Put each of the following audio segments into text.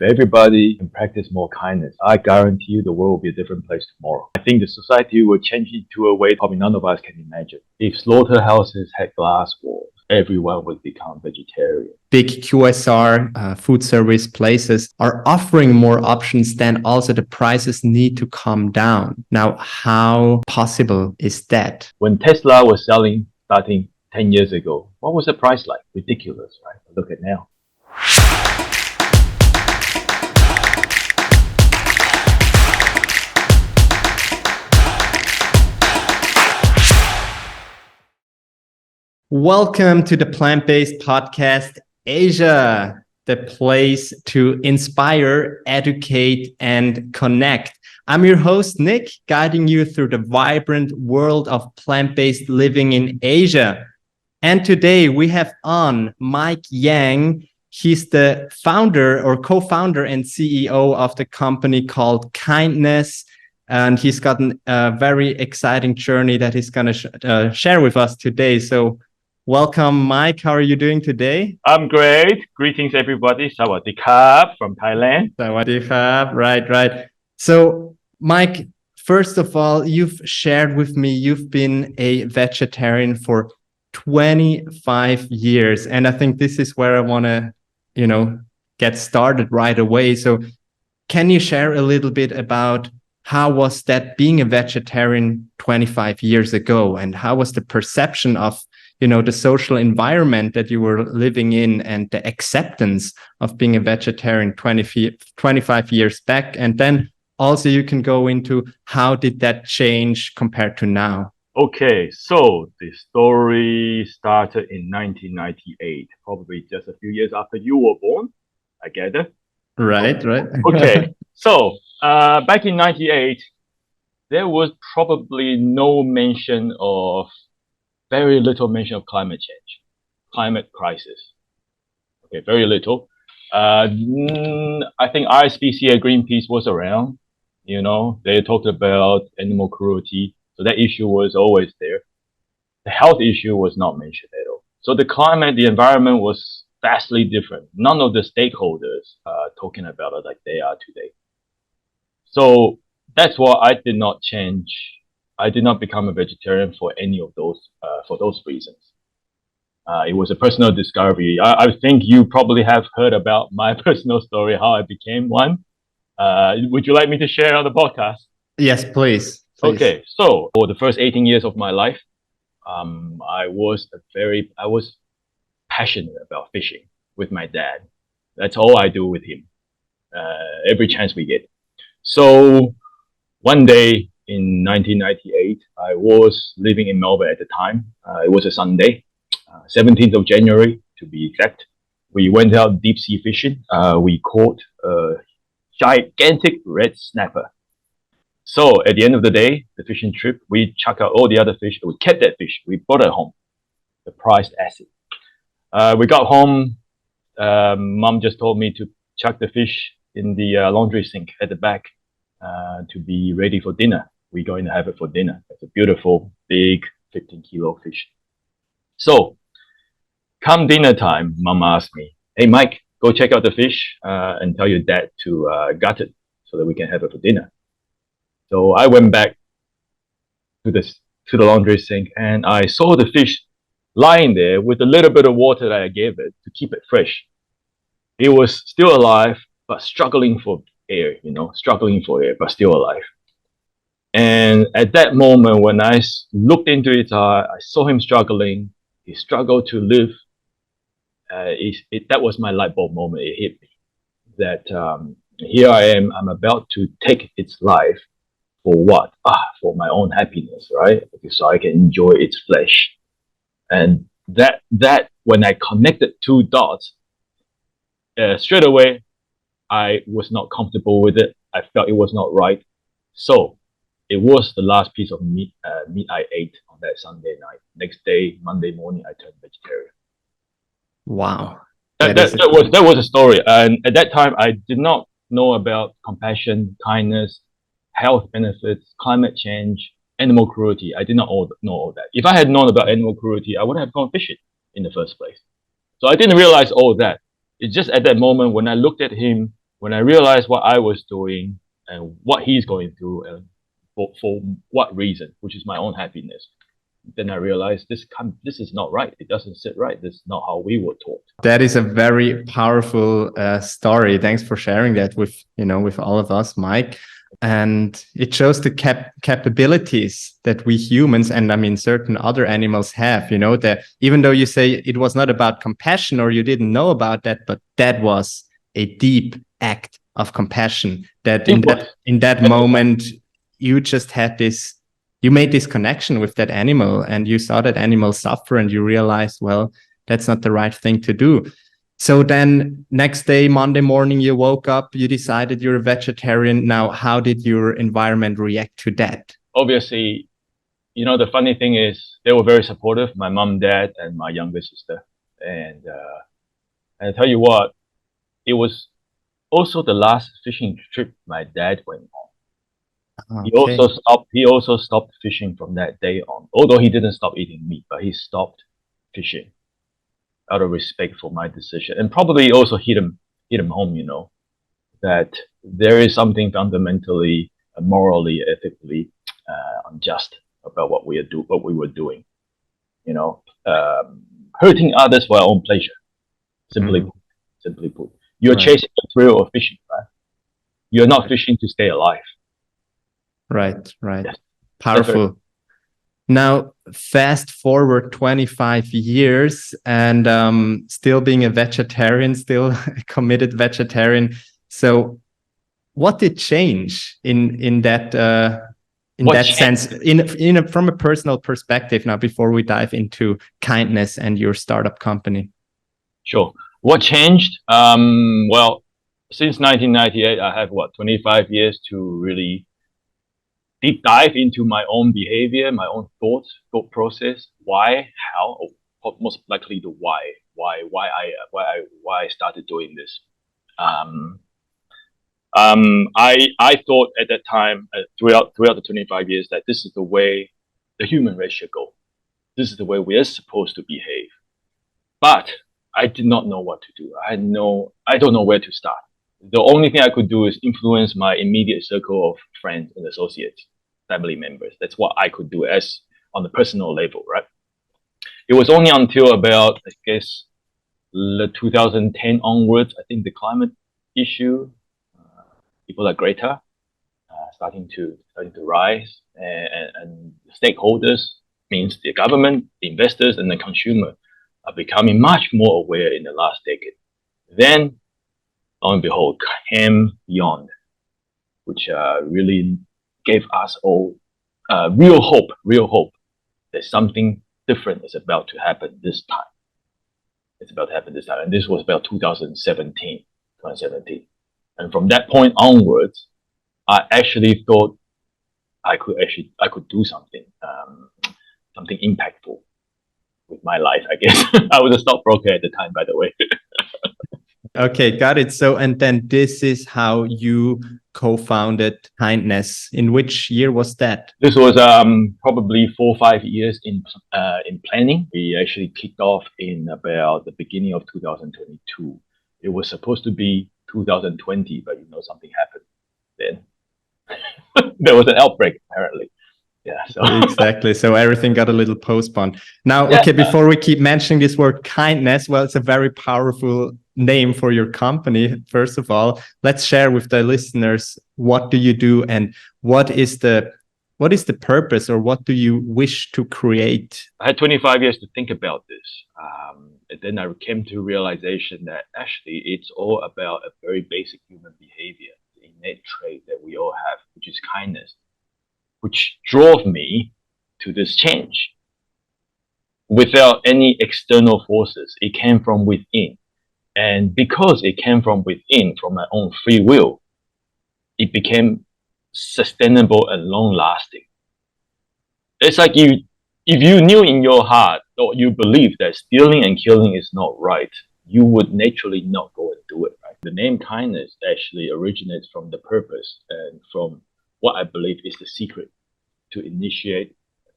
If everybody can practice more kindness, I guarantee you the world will be a different place tomorrow. I think the society will change into a way probably none of us can imagine. If slaughterhouses had glass walls, everyone would become vegetarian. Big QSR food service places are offering more options, then also the prices need to come down. Now, how possible is that? When Tesla was selling starting 10 years ago, what was the price like? Ridiculous, right? Look at now. Welcome to the Plant-Based Podcast Asia, the place to inspire, educate, and connect. I'm your host, Nick, guiding you through the vibrant world of plant-based living in Asia. And today we have on Mike Yang. He's the founder or co-founder and CEO of the company called Kindness. And he's got a very exciting journey that he's going to share with us today. So welcome, Mike. How are you doing today? I'm great. Greetings, everybody. Sawadee krap from Thailand. Sawadee krap. Right. So, Mike, first of all, you've shared with me you've been a vegetarian for 25 years. And I think this is where I want to, get started right away. So can you share a little bit about how was that being a vegetarian 25 years ago? And how was the perception of the social environment that you were living in and the acceptance of being a vegetarian 25 years back? And then also you can go into how did that change compared to now? Okay, so the story started in 1998, probably just a few years after you were born, I gather. Right. Okay, so back in 98, there was probably very little mention of climate change, climate crisis. Okay, very little. I think ISPC and Greenpeace was around. They talked about animal cruelty, so that issue was always there. The health issue was not mentioned at all. So the environment was vastly different. None of the stakeholders are talking about it like they are today. So that's why I did not change. I did not become a vegetarian for any of those, for those reasons. It was a personal discovery. I think you probably have heard about my personal story, how I became one. Would you like me to share on the podcast? Yes, please. Okay, so for the first 18 years of my life, I was passionate about fishing with my dad. That's all I do with him, every chance we get. So one day in 1998, I was living in Melbourne at the time. It was a Sunday, 17th of January to be exact. We went out deep sea fishing. We caught a gigantic red snapper. So at the end of the day, the fishing trip, we chuck out all the other fish. We kept that fish. We brought it home, the prized asset. We got home. Mom just told me to chuck the fish in the laundry sink at the back to be ready for dinner. We're going to have it for dinner. It's a beautiful, big 15-kilo fish. So come dinner time, Mom asked me, "Hey, Mike, go check out the fish and tell your dad to gut it so that we can have it for dinner." So I went back to the laundry sink and I saw the fish lying there with a little bit of water that I gave it to keep it fresh. It was still alive, but struggling for air, but still alive. And at that moment, when I looked into its eye, I saw him struggling. He struggled to live. That was my light bulb moment. It hit me that here I am. I'm about to take its life. For what? For my own happiness, right? So I can enjoy its flesh. And that when I connected two dots, straight away, I was not comfortable with it. I felt it was not right. So it was the last piece of meat I ate on that Sunday night. Next day, Monday morning, I turned vegetarian. Wow. That was a story. And at that time, I did not know about compassion, kindness, health benefits, climate change, animal cruelty. I did not know all that. If I had known about animal cruelty, I wouldn't have gone fishing in the first place. So I didn't realize all that. It's just at that moment when I looked at him When I realized what I was doing and what he's going through and for what reason, which is my own happiness, then I realized this is not right. It doesn't sit right. This is not how we were taught. That is a very powerful story. Thanks for sharing that with, with all of us, Mike. And it shows the capabilities that we humans, and I mean certain other animals have, that even though you say it was not about compassion or you didn't know about that, but that was a deep act of compassion, that in that moment you just had this, you made this connection with that animal and you saw that animal suffer and you realized, well, that's not the right thing to do. So then next day, Monday morning, you woke up, you decided you're a vegetarian. Now, how did your environment react to that? Obviously, the funny thing is they were very supportive, my mom, dad, and my younger sister. And I tell you what, it was also the last fishing trip my dad went on. Okay. He also stopped fishing from that day on. Although he didn't stop eating meat, but he stopped fishing out of respect for my decision, and probably also hit him home, that there is something fundamentally, morally, ethically unjust about what we were doing. Hurting others for our own pleasure. Simply put, you're chasing the thrill of fishing, right? You're not fishing to stay alive. Right. Yes. Powerful. Now, fast forward 25 years and still being a vegetarian, still a committed vegetarian. So what did change in that sense, from a personal perspective now, before we dive into kindness and your startup company? Sure. What changed? Well, since 1998, I have 25 years to really deep dive into my own behavior, my own thought process, why, how, or most likely the why I started doing this. I thought at that time, throughout the 25 years, that this is the way the human race should go. This is the way we are supposed to behave. But I did not know what to do. I don't know where to start. The only thing I could do is influence my immediate circle of friends and associates, family members. That's what I could do as on the personal level, right? It was only until about, I guess, 2010 onwards, I think the climate issue, people like Greta, starting to rise, and stakeholders, means the government, the investors, and the consumer are becoming much more aware in the last decade. Then, lo and behold, came Beyond, which really gave us all real hope that something different is about to happen this time. It's about to happen this time. And this was about 2017. And from that point onwards, I actually thought I could do something impactful with my life, I guess. I was a stockbroker at the time, by the way. Okay, got it. So, and then this is how you co-founded Kindness. In which year was that? This was probably 4 or 5 years in planning. We actually kicked off in about the beginning of 2022. It was supposed to be 2020, but something happened then. There was an outbreak, apparently. Yeah, so exactly. So everything got a little postponed. Now, okay, before we keep mentioning this word kindness, well, it's a very powerful name for your company. First of all, let's share with the listeners, what do you do and what is the purpose, or what do you wish to create? I had 25 years to think about this. And then I came to realization that actually it's all about a very basic human behavior, the innate trait that we all have, which is kindness, which drove me to this change. Without any external forces, it came from within. And because it came from within, from my own free will, it became sustainable and long-lasting. It's like if you knew in your heart, or you believe that stealing and killing is not right, you would naturally not go and do it, right? The name kindness actually originates from the purpose and from what I believe is the secret to initiate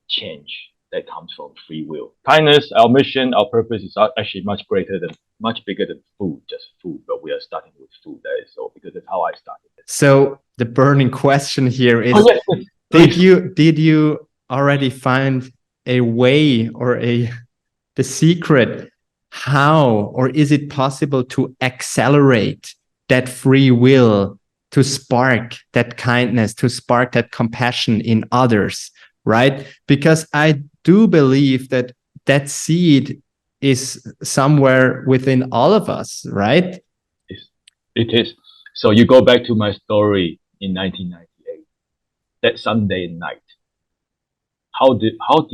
change that comes from free will. Kindness, our mission, our purpose is actually much greater than much bigger than food, just food, but we are starting with food. That is so, because that's how I started. So the burning question here is, Oh, yes, did you already find a way or the secret how, or is it possible to accelerate that free will, to spark that kindness, to spark that compassion in others, right? Because I do believe that that seed is somewhere within all of us, right? it is. So you go back to my story in 1998, that Sunday night. How did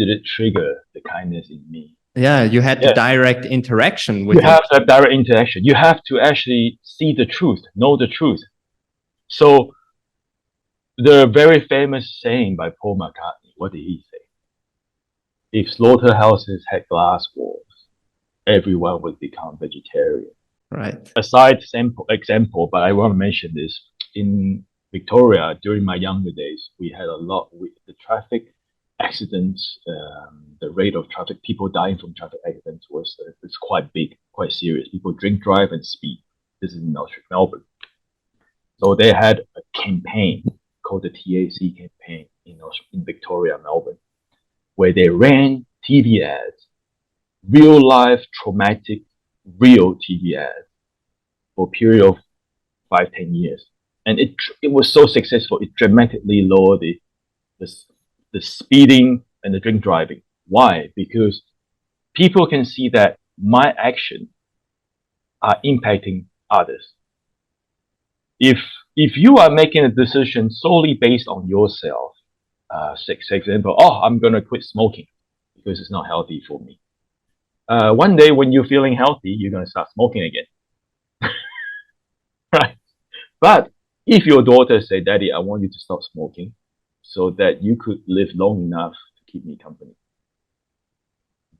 it trigger the kindness in me? Yeah, you had the Yes, direct interaction you with it. have that direct interaction. You have to actually see the truth, know the truth. So the very famous saying by Paul McCartney, what did he say? If slaughterhouses had glass walls, everyone would become vegetarian. Right. Aside example, but I want to mention this. In Victoria, during my younger days, we had a lot with the traffic accidents. The rate of traffic, people dying from traffic accidents it's quite big, quite serious. People drink, drive, and speed. This is in Melbourne. So they had a campaign called the TAC campaign in Victoria, Melbourne, where they ran TV ads, real life traumatic, real TV ads for a period of 5-10 years, and it was so successful. It dramatically lowered the speeding and the drink driving. Why? Because people can see that my actions are impacting others. If you are making a decision solely based on yourself, say example, oh, I'm gonna quit smoking because it's not healthy for me. One day when you're feeling healthy, you're gonna start smoking again, right? But if your daughter say, "Daddy, I want you to stop smoking, so that you could live long enough to keep me company,"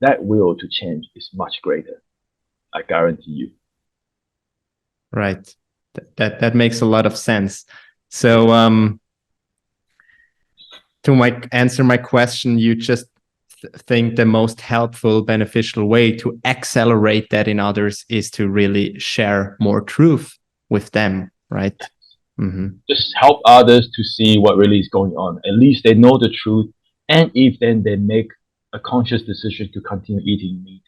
that will to change is much greater. I guarantee you. Right. That makes a lot of sense. So to answer my question, you just think the most helpful, beneficial way to accelerate that in others is to really share more truth with them, right? Mm-hmm. Just help others to see what really is going on. At least they know the truth, and if then they make a conscious decision to continue eating meat,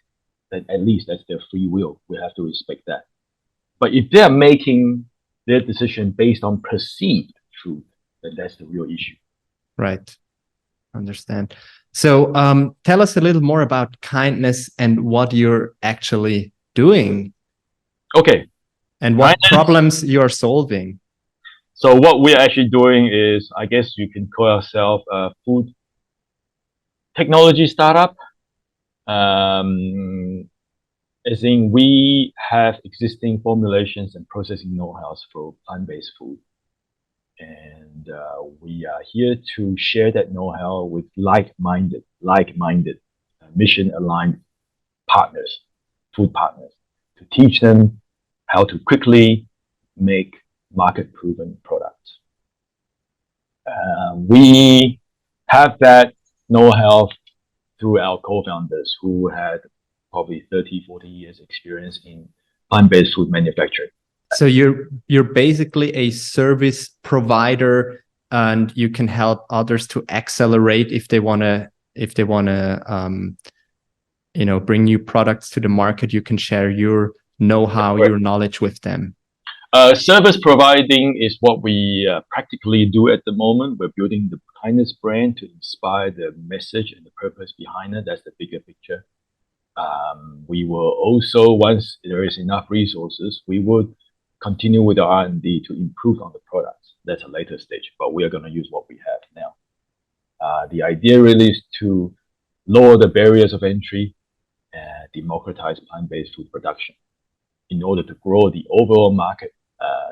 then at least that's their free will. We have to respect that. But if they're making their decision based on perceived truth, then that's the real issue. Right. Understand. So tell us a little more about kindness and what you're actually doing. Okay. And what problems you're solving. So what we're actually doing is, I guess you can call ourselves a food technology startup. As in, we have existing formulations and processing know-hows for plant-based food. And we are here to share that know-how with like-minded, mission-aligned partners, food partners, to teach them how to quickly make market-proven products. We have that know-how through our co-founders who had probably 30-40 years experience in plant-based food manufacturing. So you're basically a service provider, and you can help others to accelerate if they wanna bring new products to the market. You can share your know-how, your knowledge with them. Service providing is what we practically do at the moment. We're building the kindness brand to inspire the message and the purpose behind it. That's the bigger picture. We will also, once there is enough resources, we would continue with the R&D to improve on the products. That's a later stage, but we are going to use what we have now. The idea really is to lower the barriers of entry and democratize plant-based food production in order to grow the overall market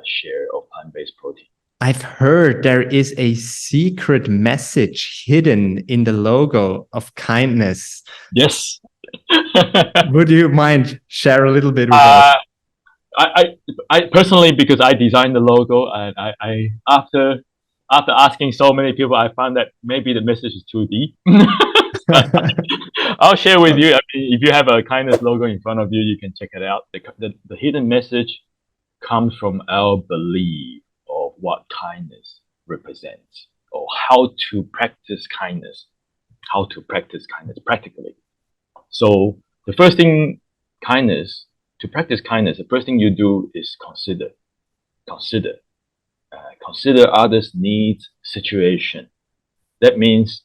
share of plant-based protein. I've heard there is a secret message hidden in the logo of kindness. Yes. Would you mind share a little bit with us? I personally, because I designed the logo, and after asking so many people, I found that maybe the message is too deep. I'll share with you. I mean, if you have a kindness logo in front of you, you can check it out. The hidden message comes from our belief of what kindness represents, or how to practice kindness, practically. So the first thing, to practice kindness, the first thing you do is consider, consider others' needs, situation. That means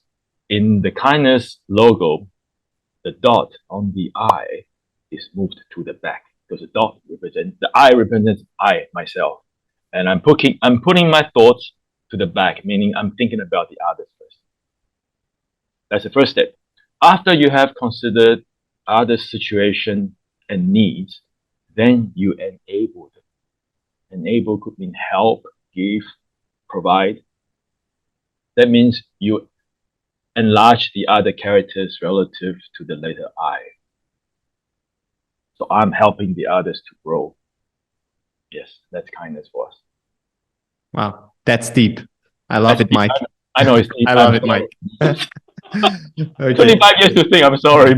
in the kindness logo, the dot on the I is moved to the back because the I represents I myself, and I'm putting my thoughts to the back, meaning I'm thinking about the others first. That's the first step. After you have considered others' situation and needs, then you enable them. Enable could mean help, give, provide. That means you enlarge the other characters relative to the letter I. So I'm helping the others to grow. Yes, that's kindness for us. Wow, that's deep. I love it, Mike. I know it's deep. I love it, Mike. Okay. 25 years to think. I'm sorry.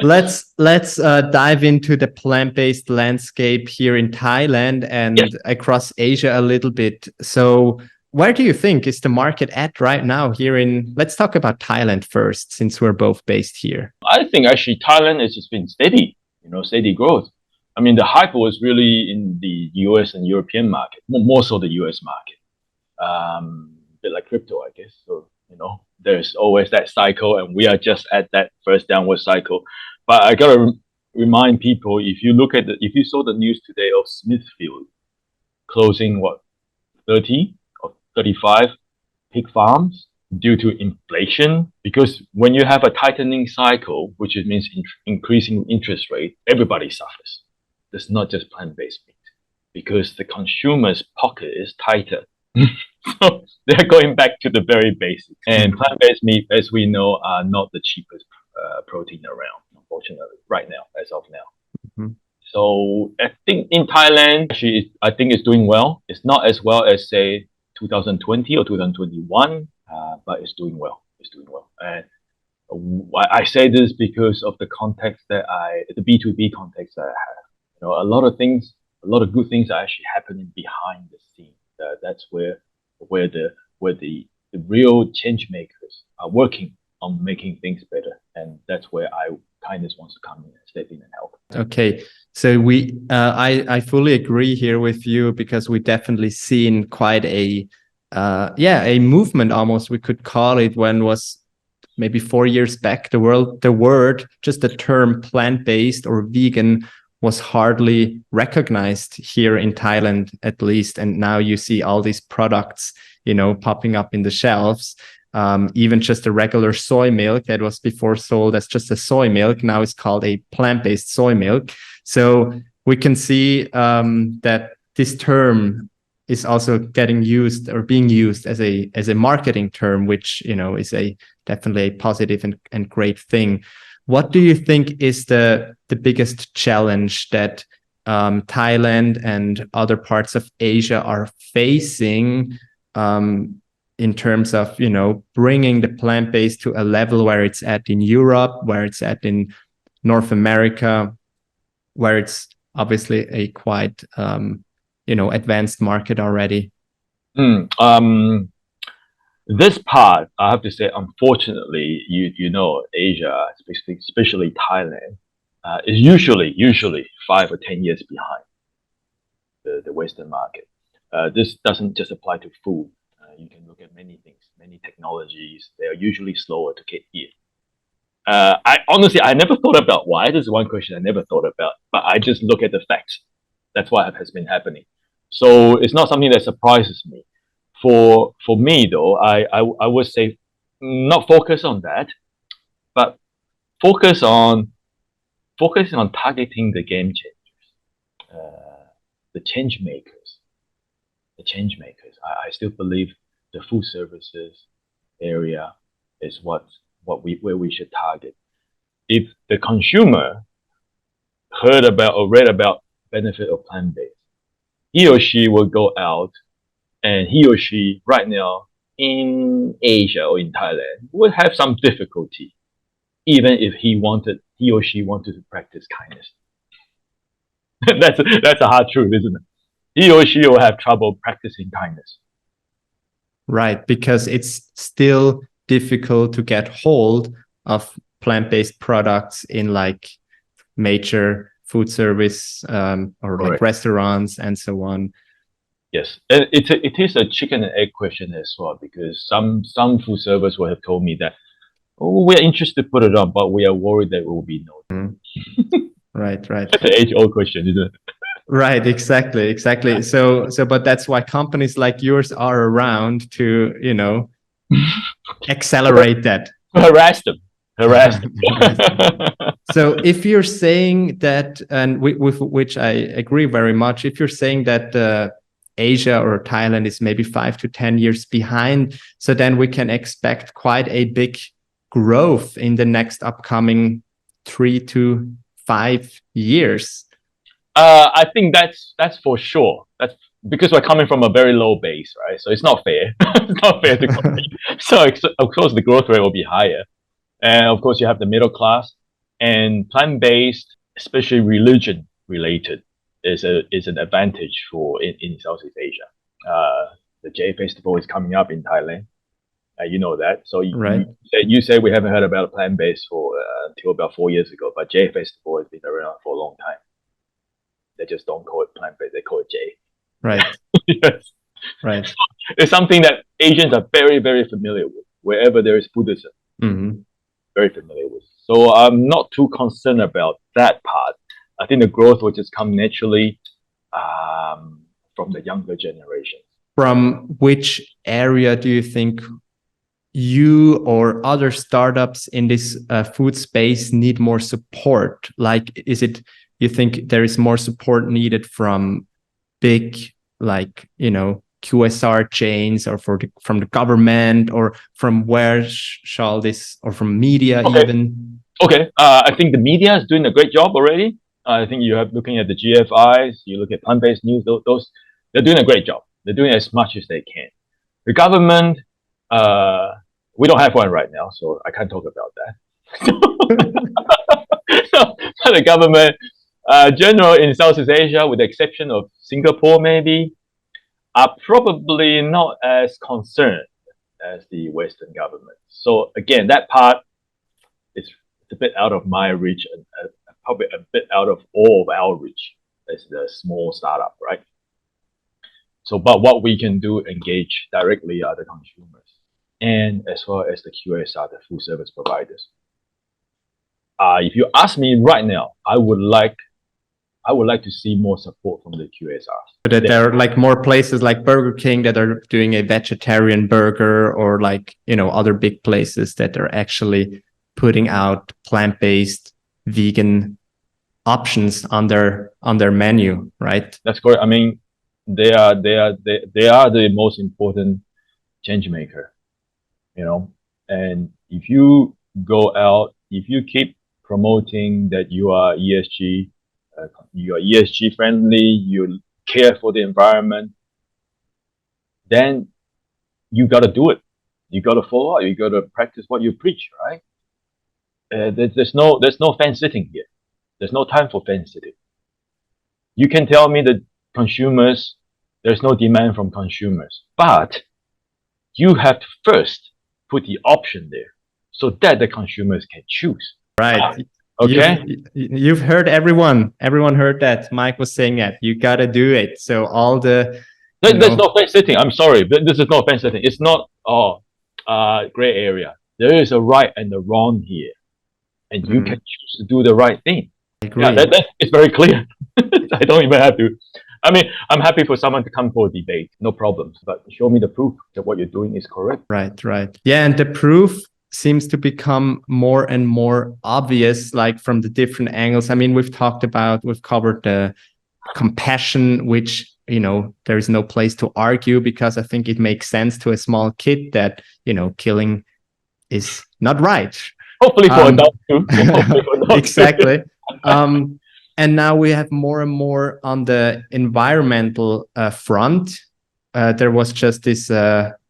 Let's dive into the plant-based landscape here in Thailand and yes. across Asia a little bit. So where do you think is the market at right now here in, let's talk about Thailand first, since we're both based here. I think actually Thailand has just been steady, steady growth. I mean, the hype was really in the US and European market, more so the US market. A bit like crypto, I guess. So, there's always that cycle, and we are just at that first downward cycle. But I gotta remind people, if you saw the news today of Smithfield closing 30 or 35 pig farms due to inflation, because when you have a tightening cycle, which means increasing interest rate, everybody suffers. It's not just plant-based meat, because the consumer's pocket is tighter. So they're going back to the very basics. And plant-based meat, as we know, are not the cheapest protein around, unfortunately, right now, as of now. Mm-hmm. So I think in Thailand, actually, I think it's doing well. It's not as well as, say, 2020 or 2021, but it's doing well. It's doing well. And I say this because of the context the B2B context that I have. A lot of good things are actually happening behind the scenes. That's where the real change makers are working on making things better, and that's where kindness wants to come in and step in and help. Okay, so I fully agree here with you, because we definitely seen quite a movement, almost we could call it, when was maybe 4 years back, the term plant-based or vegan was hardly recognized here in Thailand, at least. And now you see all these products, popping up in the shelves. Even just a regular soy milk that was before sold as just a soy milk, now is called a plant-based soy milk. So we can see that this term is also being used as a marketing term, which is definitely a positive and great thing. What do you think is the biggest challenge that Thailand and other parts of Asia are facing in terms of, bringing the plant-based to a level where it's at in Europe, where it's at in North America, where it's obviously a quite, advanced market already? This part, I have to say, unfortunately, Asia, especially Thailand, is usually 5 or 10 years behind the Western market. This doesn't just apply to food. You can look at many things, many technologies. They are usually slower to get here. I never thought about why. This is one question I never thought about, but I just look at the facts. That's what has been happening. So it's not something that surprises me. For me, though, I would say not focus on that, but focus on targeting the game changers, the change makers. I still believe the food services area is where we should target. If the consumer heard about or read about benefit of plant-based, he or she will go out, and he or she right now in Asia or in Thailand would have some difficulty, even if he or she wanted to practice kindness. That's a hard truth, isn't it? He or she will have trouble practicing kindness. Right, because it's still difficult to get hold of plant-based products in like major food service or like Correct. restaurants and so on. Yes, and it is a chicken and egg question as well, because some food servers will have told me that, oh, we're interested to put it on, but we are worried that it will be no. Right. That's an age-old question, isn't it? Right, exactly. But that's why companies like yours are around to, accelerate that. Harass them. So if you're saying that, and with which I agree very much, if you're saying that Asia or Thailand is maybe 5 to 10 years behind, so then we can expect quite a big growth in the next upcoming 3 to 5 years. I think that's for sure. That's because we're coming from a very low base, right? So it's not fair. It's not fair to compete. So of course the growth rate will be higher, and of course you have the middle class, and plant-based, especially religion related, is an advantage in Southeast Asia. The J Festival is coming up in Thailand. You know that. So Right. you say we haven't heard about plant-based until about 4 years ago, but J Festival has been around for a long time. They just don't call it plant-based; they call it J. Right. Yes. Right. It's something that Asians are very, very familiar with. Wherever there is Buddhism, very familiar with. So I'm not too concerned about that part. I think the growth will just come naturally from the younger generations. From which area do you think you or other startups in this food space need more support? Like, is it, you think there is more support needed from big, like, QSR chains, or from the government, or from where shall this, or from media even? Okay, I think the media is doing a great job already. I think you have looking at the GFIs, you look at plant-based news, those they're doing a great job. They're doing as much as they can. The government, we don't have one right now, so I can't talk about that. So the government, general in Southeast Asia, with the exception of Singapore, maybe, are probably not as concerned as the Western government. So again, that part is a bit out of my reach, and probably a bit out of all of our reach as the small startup, right? So, but what we can do, engage directly are the consumers, and as well as the QSR, the food service providers. If you ask me right now, I would like to see more support from the QSRs. That there are like more places like Burger King that are doing a vegetarian burger, or like, other big places that are actually putting out plant-based vegan options on their menu, right? That's correct. I mean, they are the most important change maker, and if you go out, if you keep promoting that you are ESG friendly, you care for the environment, then you got to do it. You got to follow up. You got to practice what you preach, right? There's no fence sitting here. There's no time for fence sitting. You can tell me that consumers, there's no demand from consumers, but you have to first put the option there so that the consumers can choose. Right. Okay. You've heard everyone heard that. Mike was saying that you got to do it. So all the there's no fence sitting. I'm sorry, but this is not fence sitting. It's not gray area. There is a right and a wrong here, and you can choose to do the right thing. I agree. Yeah, it's very clear. I don't even have to. I mean, I'm happy for someone to come for a debate, no problems. But show me the proof that what you're doing is correct. Right. Yeah, and the proof seems to become more and more obvious, like from the different angles. I mean, we've covered the compassion, which, there is no place to argue, because I think it makes sense to a small kid that, killing is not right. Hopefully for adults too. Exactly. And now we have more and more on the environmental front. There was just this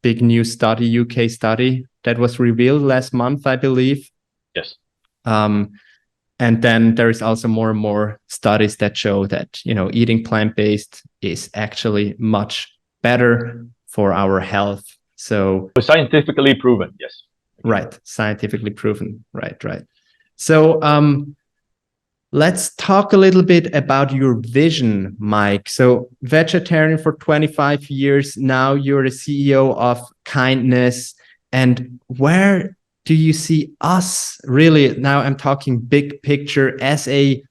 big new study, UK study that was revealed last month, I believe. Yes. And then there is also more and more studies that show that, eating plant-based is actually much better for our health. So scientifically proven, yes. Right. Scientifically proven. Right. So let's talk a little bit about your vision, Mike. So vegetarian for 25 years. Now you're the CEO of Kindness. And where do you see us really, now I'm talking big picture, as a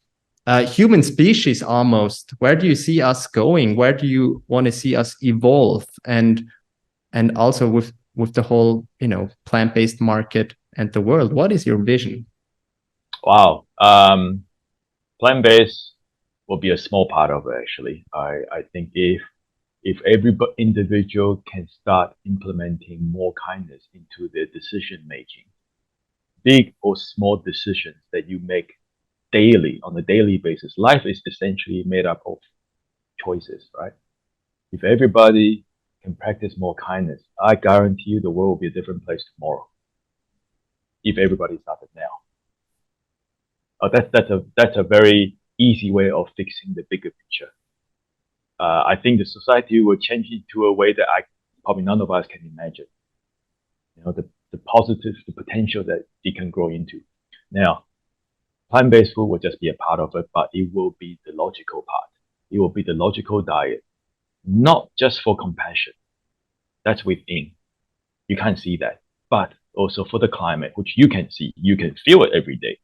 human species almost? Where do you see us going? Where do you want to see us evolve? And also with the whole, plant-based market and the world, what is your vision? Wow. Plant-based will be a small part of it, actually. I think if every individual can start implementing more kindness into their decision making, big or small decisions that you make daily, on a daily basis, life is essentially made up of choices, right? If everybody can practice more kindness, I guarantee you the world will be a different place tomorrow. If everybody started now. That's a very easy way of fixing the bigger picture. I think the society will change into a way that probably none of us can imagine. The positive, the potential that it can grow into. Now, plant-based food will just be a part of it, but it will be the logical part. It will be the logical diet, not just for compassion. That's within. You can't see that, but also for the climate, which you can see, you can feel it every day,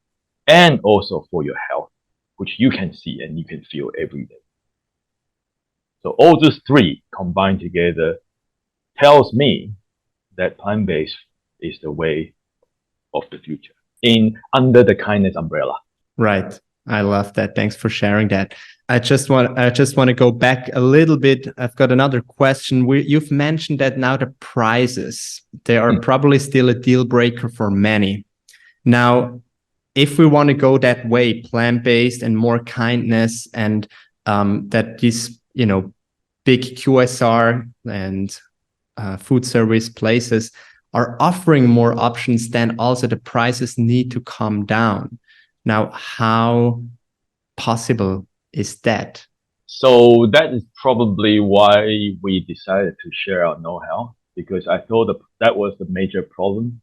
and also for your health, which you can see and you can feel every day. So all those three combined together tells me that plant-based is the way of the future under the kindness umbrella. Right. I love that. Thanks for sharing that. I just want to go back a little bit. I've got another question. You've mentioned that now the prices, they are probably still a deal breaker for many. Now, if we want to go that way, plant-based and more kindness, and that these, big QSR and food service places are offering more options, then also the prices need to come down. Now, how possible is that? So that is probably why we decided to share our know-how, because I thought that was the major problem,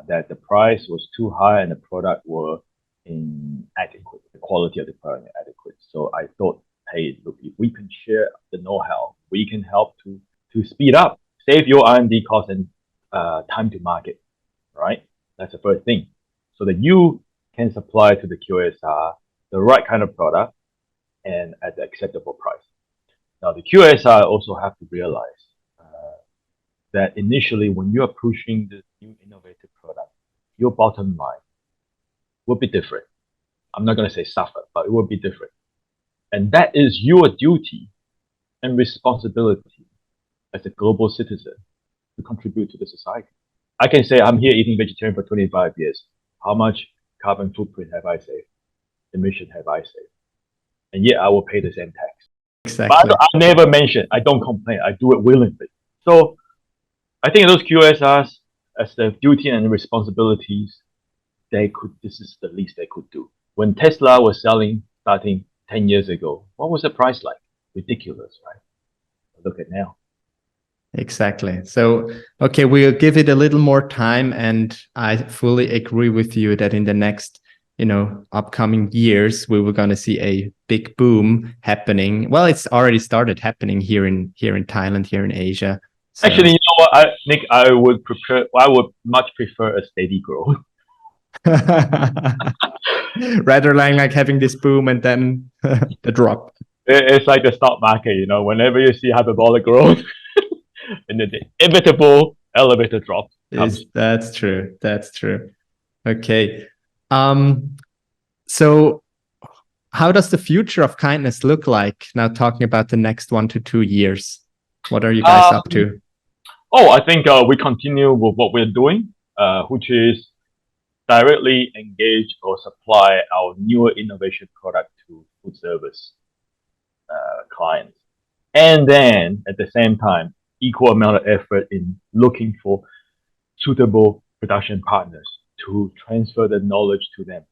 that the price was too high and the product were inadequate. The quality of the product inadequate. So I thought, hey, look, if we can share the know-how, we can help to speed up, save your R&D cost and time to market, right? That's the first thing. So that you can supply to the QSR the right kind of product and at the acceptable price. Now, the QSR also have to realize that initially when you are pushing the new innovative product, your bottom line will be different. I'm not going to say suffer, but it will be different. And that is your duty and responsibility as a global citizen to contribute to the society. I can say I'm here eating vegetarian for 25 years. How much carbon footprint have I saved? Emission have I saved? And yet I will pay the same tax. Exactly. But I never mention, I don't complain, I do it willingly. So I think those QSRs, as their duty and responsibilities, this is the least they could do. When Tesla was selling starting 10 years ago, what was the price like? Ridiculous, right? Look at now. Exactly. So, okay, we'll give it a little more time, and I fully agree with you that in the next, upcoming years, we were going to see a big boom happening. Well, it's already started happening here in Thailand, here in Asia. So. Actually, you know what, Nick, I would much prefer a steady growth. Rather than like having this boom and then the drop. It's like the stock market, whenever you see hyperbolic growth and the inevitable elevator drop comes. That's true. That's true. Okay. So how does the future of kindness look like now, talking about the next 1 to 2 years? What are you guys up to? I think we continue with what we're doing, which is directly engage or supply our newer innovation product to food service clients. And then at the same time, equal amount of effort in looking for suitable production partners to transfer the knowledge to them.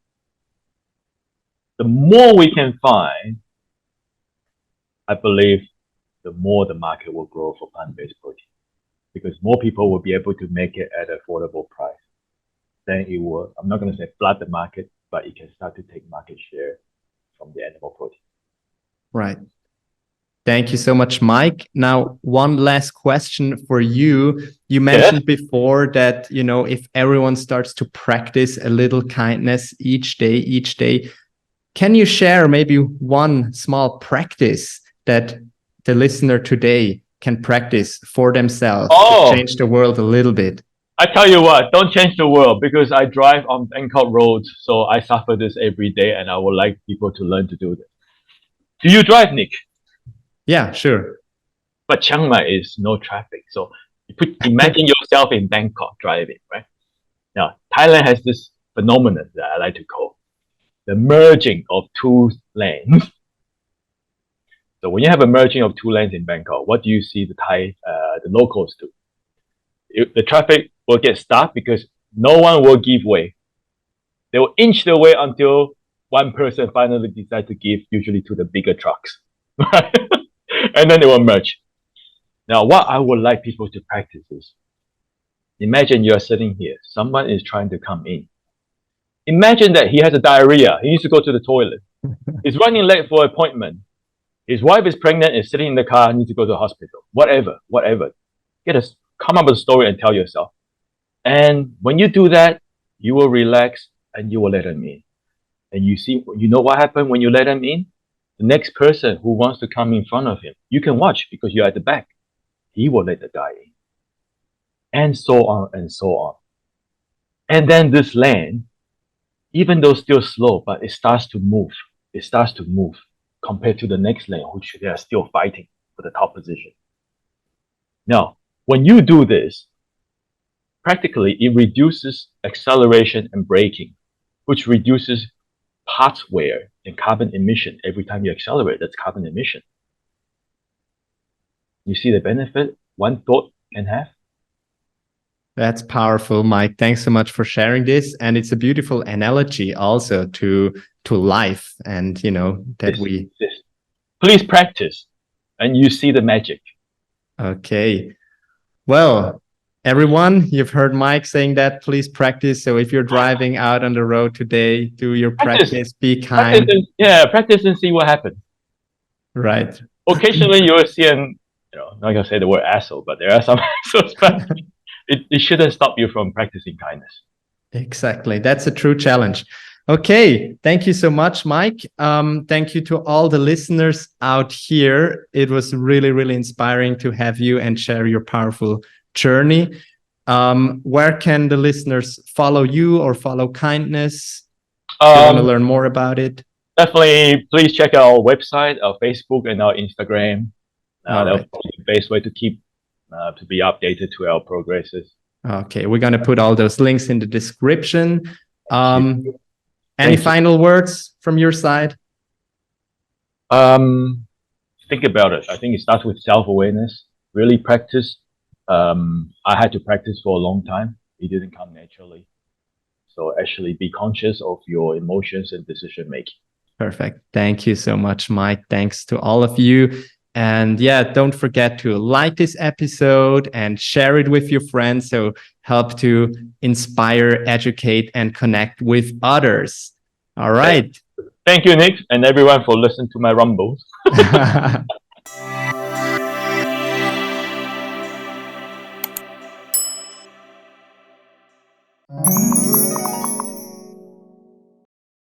The more we can find, I believe, the more the market will grow for plant-based protein, because more people will be able to make it at an affordable price. Then it will, I'm not going to say flood the market, but it can start to take market share from the animal protein. Right. Thank you so much, Mike. Now, one last question for you. You mentioned before that, if everyone starts to practice a little kindness each day, can you share maybe one small practice that the listener today can practice for themselves to change the world a little bit? I tell you what, don't change the world, because I drive on Bangkok roads, so I suffer this every day, and I would like people to learn to do this. Do you drive, Nick? Yeah, sure. But Chiang Mai is no traffic. So imagine yourself in Bangkok driving, right? Now, Thailand has this phenomenon that I like to call the merging of two lanes. So when you have a merging of two lanes in Bangkok, what do you see the locals do? The traffic will get stuck because no one will give way. They will inch their way until one person finally decides to give, usually to the bigger trucks. And then they will merge. Now, what I would like people to practice is, imagine you're sitting here, someone is trying to come in. Imagine that he has a diarrhea, he needs to go to the toilet. He's running late for an appointment. His wife is pregnant, is sitting in the car, needs to go to the hospital. Whatever. Come up with a story and tell yourself. And when you do that, you will relax and you will let him in. And you know what happened when you let him in? The next person who wants to come in front of him, you can watch because you're at the back. He will let the guy in. And so on and so on. And then this lane, even though still slow, but it starts to move. It starts to move compared to the next lane, which they are still fighting for the top position. Now, when you do this, practically it reduces acceleration and braking, which reduces parts wear and carbon emission. Every time you accelerate, that's carbon emission. You see the benefit one thought can have? That's powerful, Mike. Thanks so much for sharing this. And it's a beautiful analogy also to life, and Please practice and you see the magic. Okay. Well, everyone, you've heard Mike saying that, please practice. So if you're driving out on the road today, do your practice, be kind. Practice and see what happens. Right. Occasionally you will see I'm not going to say the word asshole, but there are some assholes, but it shouldn't stop you from practicing kindness. Exactly. That's a true challenge. Okay. Thank you so much, Mike. Thank you to all the listeners out here. It was really, really inspiring to have you and share your powerful journey. Where can the listeners follow you or follow kindness? If you want to learn more about it? Definitely, please check out our website, our Facebook, and our Instagram. That's the best way to keep to be updated to our progresses. Okay, we're going to put all those links in the description. Any final words from your side? Think about it. I think it starts with self-awareness. Really practice. I had to practice for a long time. It didn't come naturally. So actually be conscious of your emotions and decision making. Perfect. Thank you so much, Mike. Thanks to all of you. And yeah, don't forget to like this episode and share it with your friends. So help to inspire, educate, and connect with others. All right. Thank you, Nick, and everyone for listening to my rumbles.